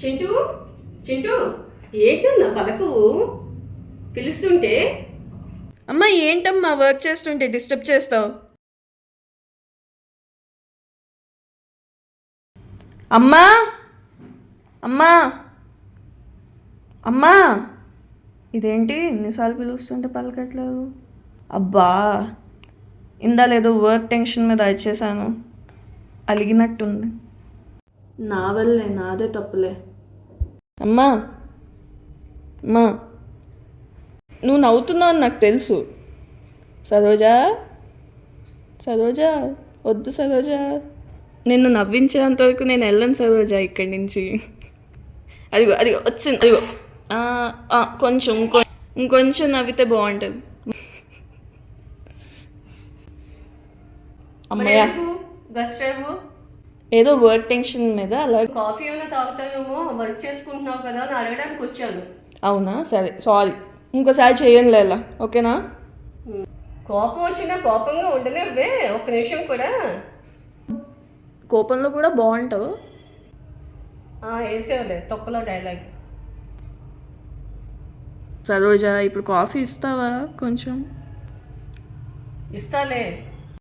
చింటూ చింటూ ఏంటన్నా పలకవు పిలుస్తుంటే? అమ్మా ఏంటమ్మా వర్క్ చేస్తుంటే డిస్టర్బ్ చేస్తావు? అమ్మా అమ్మా అమ్మా ఇదేంటి ఎన్నిసార్లు పిలుస్తుంటే పలకట్లేదు? అబ్బా ఇందా లేదో వర్క్ టెన్షన్ మీద వచ్చేసాను, అలిగినట్టుంది. నా వల్లే, నాదే తప్పులే. అమ్మా అమ్మా నువ్వు నవ్వుతున్నావు అని నాకు తెలుసు. సరోజా సరోజా వద్దు సరోజా, నిన్ను నవ్వించేంత వరకు నేను వెళ్ళను సరోజా ఇక్కడి నుంచి. అదిగో అదిగో వచ్చింది, అదిగో కొంచెం ఇంకొంచెం నవ్వితే బాగుంటుంది. అమ్మయ్య, ఏదో వర్క్ టెన్షన్ మీద అలా. కాఫీ ఏమైనా తాగుతావేమో, వర్క్ చేసుకుంటున్నావు కదా అని అడగడానికి వచ్చాను. అవునా, సరే సారీ, ఇంకోసారి చేయనులే అలా, ఓకేనా? కోపం వచ్చినా కోపంగా ఉండనే ఒక్క నిమిషం కూడా. కోపంలో కూడా బాగుంటావు. వేసేవలే తొక్కలో డైలాగ్. సరోజా ఇప్పుడు కాఫీ ఇస్తావా కొంచెం? ఇస్తాలే.